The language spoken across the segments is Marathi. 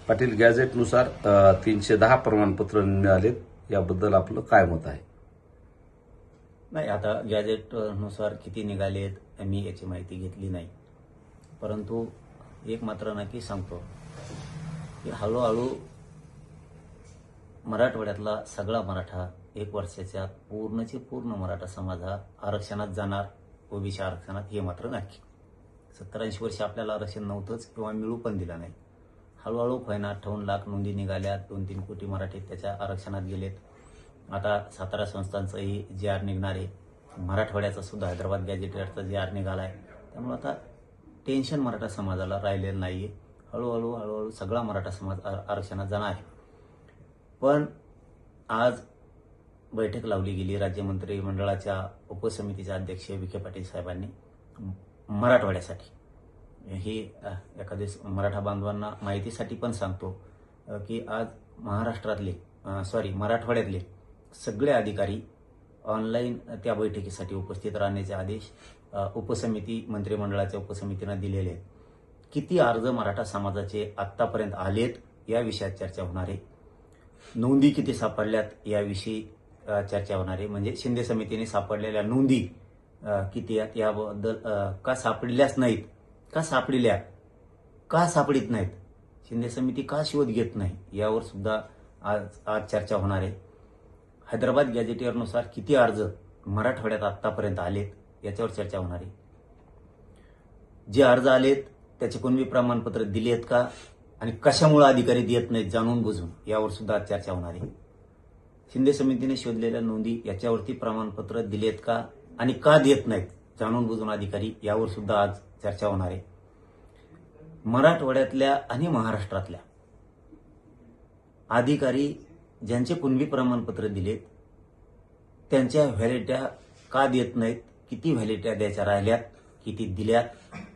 पाटील, गॅझेटनुसार 310 प्रमाणपत्र मिळालेत, याबद्दल आपलं काय मत आहे? नाही, आता गॅजेटनुसार किती निघालेत मी याची माहिती घेतली नाही. परंतु एक मात्र नक्की सांगतो की हळूहळू मराठवाड्यातला सगळा मराठा 1 वर्षाच्या पूर्णचे पूर्ण मराठा समाज हा आरक्षणात जाणार, ओबीसी आरक्षणात, हे मात्र नक्की. 70-80 वर्ष आपल्याला आरक्षण नव्हतंच किंवा मिळू पण दिलं नाही. हळूहळू होईना 58 लाख नोंदी निघाल्या, 2-3 कोटी मराठी त्याच्या आरक्षणात गेलेत. आता सातारा संस्थांचंही GR निघणार आहे, मराठवाड्याचा सुद्धा हैदराबाद गॅजेटियरचा GR निघाला आहे. त्यामुळे आता टेन्शन मराठा समाजाला राहिलेलं नाहीये. हळूहळू सगळा मराठा समाज आरक्षणात जाणार आहे. पण आज बैठक लावली गेली राज्यमंत्री मंडळाच्या उपसमितीचे अध्यक्ष विखे पाटील साहेबांनी मराठवाड्यासाठी. ही एखाद्या मराठा बांधवांना माहितीसाठी पण सांगतो की आज मराठवाड्यातले सगळे अधिकारी ऑनलाईन त्या बैठकीसाठी उपस्थित राहण्याचे आदेश उपसमिती मंत्रिमंडळाच्या उपसमितीनं दिलेले आहेत. किती अर्ज मराठा समाजाचे आत्तापर्यंत आलेत या विषयात चर्चा होणार आहे. नोंदी किती सापडल्यात याविषयी चर्चा होणार आहे. म्हणजे शिंदे समितीने सापडलेल्या नोंदी किती आहेत याबद्दल, का सापडल्याच नाहीत, का सापडल्या, का सापडित नाहीत, शिंदे समिती का शोध घेत नाही, यावर सुद्धा आज चर्चा होणार आहे. हैदराबाद गॅजेटियरनुसार किती अर्ज मराठवाड्यात आतापर्यंत आलेत याच्यावर चर्चा होणार आहे. जे अर्ज आलेत त्याचे कुणबी प्रमाणपत्र दिलेत का आणि कशामुळे अधिकारी देत नाहीत जाणून बुजून, यावर सुद्धा आज चर्चा होणार आहे. शिंदे समितीने शोधलेल्या नोंदी याच्यावरती प्रमाणपत्र दिलेत का आणि का देत नाहीत जाणून बुजून अधिकारी, यावर सुद्धा आज चर्चा होणार आहे. मराठवाड्यातल्या आणि महाराष्ट्रातल्या अधिकारी ज्यांचे कुणबी प्रमाणपत्र दिलेत त्यांच्या व्हॅलिडिट्या का देत नाहीत, किती व्हॅलिडिट्या द्यायच्या राहिल्यात, किती दिल्यात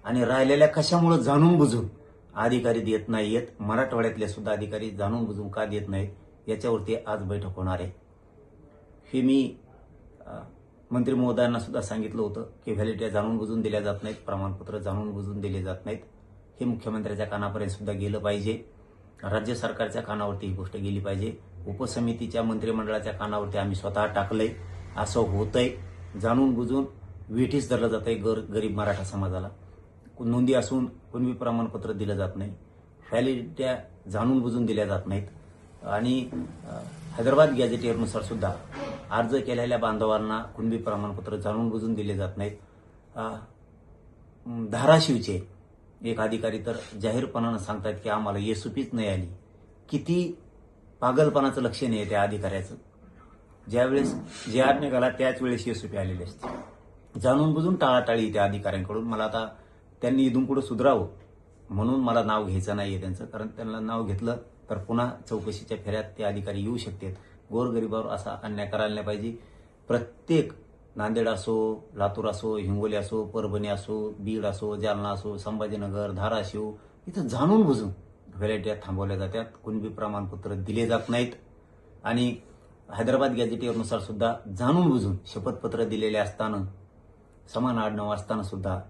आणि राहिलेल्या कशामुळे जाणून बुजून अधिकारी देत नाहीयेत, मराठवाड्यातले सुद्धा अधिकारी जाणून बुजून का देत नाहीत, याच्यावरती आज बैठक होणार आहे. हे मी मंत्री महोदयांना सुद्धा सांगितलं होतं की व्हॅलिडिट्या जाणून बुजून दिल्या जात नाहीत, प्रमाणपत्र जाणून बुजून दिले जात नाहीत. हे मुख्यमंत्र्यांच्या कानापर्यंत सुद्धा गेलं पाहिजे, राज्य सरकारच्या कानावरती ही गोष्ट गेली पाहिजे, उपसमितीच्या मंत्रिमंडळाच्या कानावरती आम्ही स्वतः टाकलंय. असं होतंय, जाणून बुजून वेठीस धरलं जातंय गरीब मराठा समाजाला. नोंदी असून कुणबी प्रमाणपत्र दिलं जात नाही, व्हॅलिडिट्या जाणून बुजून दिल्या जात नाहीत आणि हैदराबाद गॅजेटियरनुसार सुद्धा अर्ज केलेल्या बांधवांना कुणबी प्रमाणपत्र जाणून बुजून दिले जात नाहीत. धाराशिवचे एक अधिकारी तर जाहीरपणानं सांगतात की आम्हाला एसओपीच नाही आली. किती पागलपणाचं लक्षण आहे त्या अधिकाऱ्याचं. ज्यावेळेस GR निघाला त्याच वेळेस एसओपी आलेली असते. जाणून बुजून टाळाटाळी त्या अधिकाऱ्यांकडून. मला आता त्यांनी इथून पुढे सुधारावं म्हणून मला नाव घ्यायचं नाहीये त्यांचं, कारण त्यांना नाव घेतलं तर पुन्हा चौकशीच्या फेऱ्यात ते अधिकारी येऊ शकतात. गोरगरिबावर असा अन्याय करायला नाही पाहिजे. प्रत्येक नांदेड असो, लातूर असो, हिंगोली असो, परभणी असो, बीड असो, जालना असो, संभाजीनगर, धाराशिव, इथं जाणून बुजून व्हॅलिडिट्या थांबवल्या जातात, कुणबी प्रमाणपत्र दिले जात नाहीत आणि हैदराबाद गॅजेटियरनुसार सुद्धा जाणून बुजून शपथपत्र दिलेले असताना, समान आडनाव असताना सुद्धा,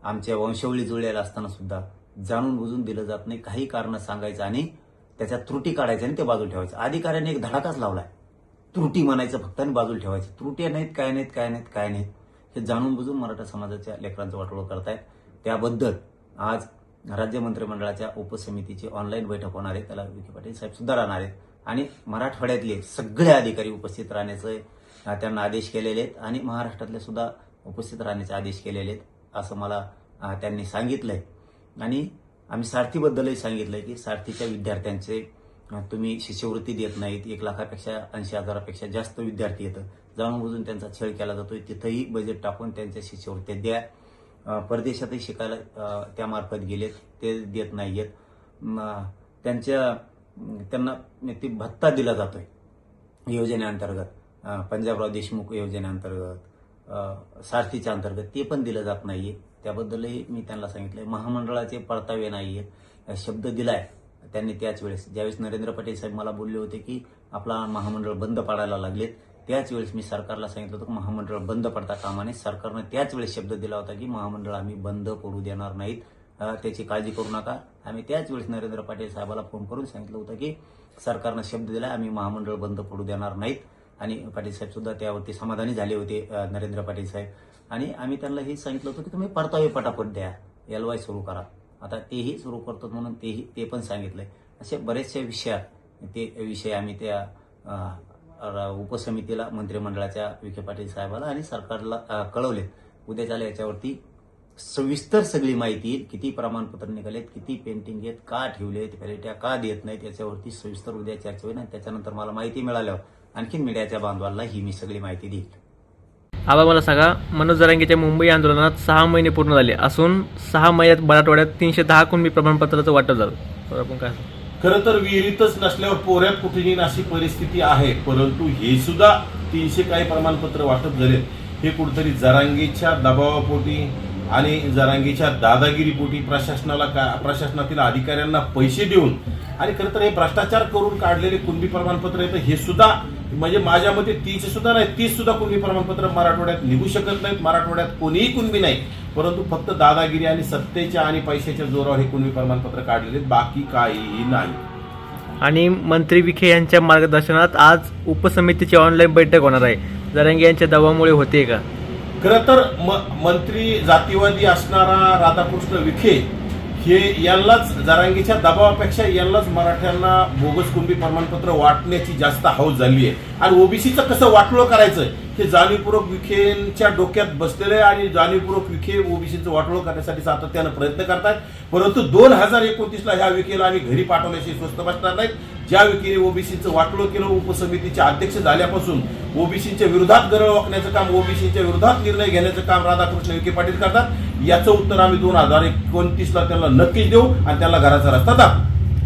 आमच्या वंशावळी जुळलेल्या असताना सुद्धा जाणून बुजून दिलं जात नाही. काही कारण सांगायचं आणि त्याच्यात त्रुटी काढायच्या आणि ते बाजूला ठेवायचं. अधिकाऱ्याने एक धडाकाच लावलाय, त्रुटी म्हणायचं फक्त आणि बाजूला ठेवायचं. त्रुटी नाहीत, काय नाहीत. हे जाणून बुजून मराठा समाजाच्या लेकरांचं वाटोळं करतायत. त्याबद्दल आज राज्य मंत्रिमंडळाच्या उपसमितीची ऑनलाईन बैठक होणार आहे. त्याला विखे पाटील साहेब सुद्धा राहणार आहेत आणि मराठवाड्यातले सगळे अधिकारी उपस्थित राहण्याचे त्यांना आदेश केलेले आहेत आणि महाराष्ट्रातले सुद्धा उपस्थित राहण्याचे आदेश केलेले आहेत असं मला त्यांनी सांगितलंय. आणि आम्ही सारथीबद्दलही सांगितलंय की सारथीच्या विद्यार्थ्यांचे तुम्ही शिष्यवृत्ती देत नाहीत. 1,80,000पेक्षा जास्त विद्यार्थी येतं, जाणून बुजून त्यांचा छळ केला जातोय. तिथंही बजेट टाकून त्यांच्या शिष्यवृत्त्या द्या. परदेशातही शिकायला त्यामार्फत गेलेत, ते देत नाहीयेत. त्यांना ते भत्ता दिला जातोय योजनेअंतर्गत, पंजाबराव देशमुख योजनेअंतर्गत, सारथीच्या अंतर्गत, ते पण दिलं जात नाहीये. त्याबद्दलही मी त्यांना सांगितलंय. महामंडळाचे परतावे नाहीयेत, शब्द दिलाय त्यांनी त्याच वेळेस, ज्यावेळेस नरेंद्र पाटील साहेब मला बोलले होते की आपला महामंडळ बंद पाडायला लागलेत, त्याच वेळेस मी सरकारला सांगितलं होतं की महामंडळ बंद पडता कामा नये. सरकारनं त्याच वेळेस शब्द दिला होता की महामंडळ आम्ही बंद पडू देणार नाहीत त्याची काळजी करू नका. आम्ही त्याच वेळेस नरेंद्र पाटील साहेबाला फोन करून सांगितलं होतं की सरकारनं शब्द दिला, आम्ही महामंडळ बंद पडू देणार नाहीत. आणि पाटील साहेब सुद्धा त्यावरती समाधानी झाले होते, नरेंद्र पाटील साहेब. आणि आम्ही त्यांना हे सांगितलं होतं की तुम्ही परतावे पटापट द्या, LY सुरू करा. आता तेही सुरू करतो म्हणून ते पण सांगितलंय. असे बरेचसे विषय आम्ही त्या उपसमितीला, मंत्रिमंडळाच्या विखे पाटील साहेबाला आणि सरकारला कळवले. उद्या झालं याच्यावरती सविस्तर सगळी माहिती येईल. किती प्रमाणपत्र निघालेत, किती पेंटिंग आहेत, का ठेवलेत, व्हॅलिट्या का देत नाहीत, याच्यावरती सविस्तर उद्या चर्चा होईल. आणि त्याच्यानंतर मला माहिती मिळाल्यावर आणखी मीडियाच्या बांधवांना ही मी सगळी माहिती देईल. आबा मला सांगा, मनोज जरांगेच्या मुंबई आंदोलनात 6 महिने पूर्ण झाले असून 6 महिन्यात मराठवाड्यात 310 कुणबी प्रमाणपत्राचं वाटप झालं. तर आपण काय खरं तर विहिरीतच नसल्यावर पोऱ्यात कुठे येईन अशी परिस्थिती आहे. परंतु हे सुद्धा 300 काही प्रमाणपत्र वाटप झालेत. हे कुठेतरी जरांगेच्या दबावापोटी आणि जरांगेच्या दादागिरीपोटी प्रशासनातील अधिकाऱ्यांना पैसे देऊन आणि खरं तर हे भ्रष्टाचार करून काढलेले कुणबी प्रमाणपत्र आहेत. हे सुद्धा म्हणजे माझ्या मते 300 सुद्धा नाही, 30 सुद्धा कुणबी प्रमाणपत्र मराठवाड्यात निघू शकत नाहीत. मराठवाड्यात कोणीही कुणबी नाही, परंतु फक्त दादागिरी आणि सत्तेच्या आणि पैशाच्या जोरावर हे कुणबी प्रमाणपत्र काढलेले, बाकी काहीही नाही. आणि मंत्री विखे यांच्या मार्गदर्शनात आज उपसमितीची ऑनलाईन बैठक होणार आहे. जरांगे यांच्या दबावामुळे होते का? खरं तर मंत्री जातीवादी असणारा राधाकृष्ण विखे हे यांनाच जरांगेच्या दबावापेक्षा यांनाच मराठ्यांना बोगस कुणबी प्रमाणपत्र वाटण्याची जास्त हौस झाली आहे. आणि ओबीसीचं कसं वाटोळं करायचं हे जाणीवपूर्वक विखेंच्या डोक्यात बसलेलं आहे आणि जाणीवपूर्वक विखे ओबीसीचं वाटोळं करण्यासाठी सातत्यानं प्रयत्न करतात. परंतु 2029ला ह्या विखेला आम्ही घरी पाठवल्याशिवाय स्वस्त बसणार नाहीत. ज्या विखेने ओबीसीचं वाटोळं केलं, उपसमितीचे अध्यक्ष झाल्यापासून ओबीसीच्या विरोधात गरळ वाकण्याचं काम, ओबीसीच्या विरोधात निर्णय घेण्याचं काम राधाकृष्ण विखे पाटील करतात. याचं उत्तर आम्ही 2029ला त्यांना नक्कीच देऊ आणि त्याला घराचा रस्ता दाखवू.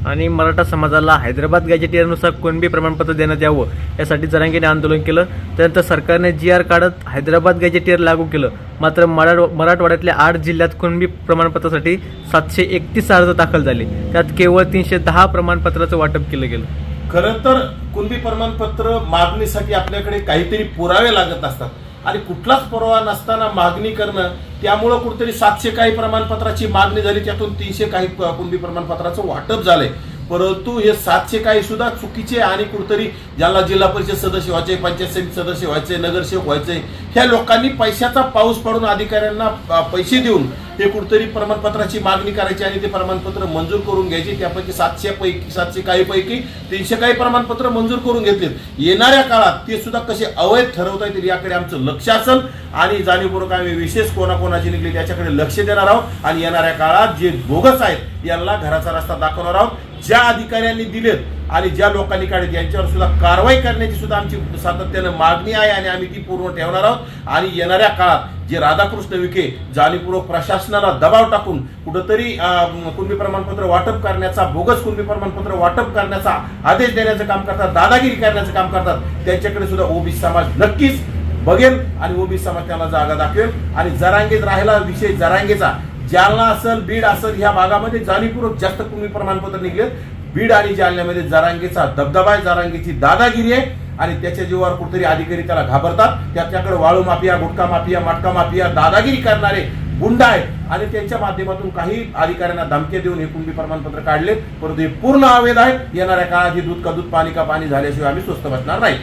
आणि मराठा समाजाला हैदराबाद गॅजेटियरनुसार कुणबी प्रमाणपत्र देण्यात यावं यासाठी जरांगेने आंदोलन केलं. त्यानंतर सरकारने GR काढत हैदराबाद गॅजेटियर लागू केलं. मात्र मराठवाड्यातल्या 8 जिल्ह्यात कुणबी प्रमाणपत्रासाठी 731 अर्ज दाखल झाले. त्यात केवळ 310 प्रमाणपत्राचं वाटप केलं गेलं. खरं तर कुणबी प्रमाणपत्र मागणीसाठी आपल्याकडे काहीतरी पुरावे लागत असतात आणि कुठलाच पुरावा नसताना मागणी करणं, त्यामुळं कुठेतरी 700 काही प्रमाणपत्राची मागणी झाली, त्यातून 300 काही कुणबी प्रमाणपत्राचं वाटप झालंय. परंतु हे 700 काही सुद्धा चुकीचे आणि कुठेतरी ज्याला जिल्हा परिषद सदस्य व्हायचे, पंचायत समिती सदस्य व्हायचे, नगरसेवक व्हायचे, ह्या लोकांनी पैशाचा पाऊस पडून अधिकाऱ्यांना पैसे देऊन हे कुठेतरी प्रमाणपत्राची मागणी करायची आणि ते प्रमाणपत्र मंजूर करून घ्यायची. त्यापैकी 700 काही पैकी 300 काही प्रमाणपत्र मंजूर करून घेतलेत. येणाऱ्या काळात ते सुद्धा कसे अवैध ठरवता येतील याकडे आमचं लक्ष असेल आणि जाणीवपूर्वक आम्ही विशेष कोणाकोणाची निघली त्याच्याकडे लक्ष देणार आहोत आणि येणाऱ्या काळात जे बोगस आहेत यांना घराचा रस्ता दाखवणार आहोत. ज्या अधिकाऱ्यांनी दिलेत आणि ज्या लोकांनी काढले यांच्यावर सुद्धा कारवाई करण्याची सुद्धा आमची सातत्यानं मागणी आहे आणि आम्ही ती पूर्ण ठेवणार आहोत. आणि येणाऱ्या काळात जे राधाकृष्ण विखे जाणीवपूर्वक प्रशासनाला दबाव टाकून कुठंतरी कुणबी प्रमाणपत्र वाटप करण्याचा, बोगस कुणबी प्रमाणपत्र वाटप करण्याचा आदेश देण्याचं काम करतात, दादागिरी करण्याचं काम करतात, त्यांच्याकडे सुद्धा ओबीसी समाज नक्कीच बघेल आणि ओबीसी समाज त्याला जागा दाखवेल. आणि जरांगेत राहिला विषय जरांगेचा, जालना असेल, बीड असेल, ह्या भागामध्ये जाणीवपूर्वक जास्त कुणबी प्रमाणपत्र निघले. बीड आणि जालन्यामध्ये जरांगेचा दबदबा आहे, जरांगेची दादागिरी आहे आणि त्याच्या जीवावर कुठेतरी अधिकारी त्याला घाबरतात. त्याच्याकडे वाळू माफिया, गुटखा माफिया, मटका माफिया, दादागिरी करणारे गुंड आहेत आणि त्यांच्या माध्यमातून काही अधिकाऱ्यांना धमक्या देऊन हे कुणबी प्रमाणपत्र काढले. परंतु हे पूर्ण अवैध आहे. येणाऱ्या काळात हे दूध का दूध, पाणी का पाणी झाल्याशिवाय आम्ही स्वस्त बसणार नाही.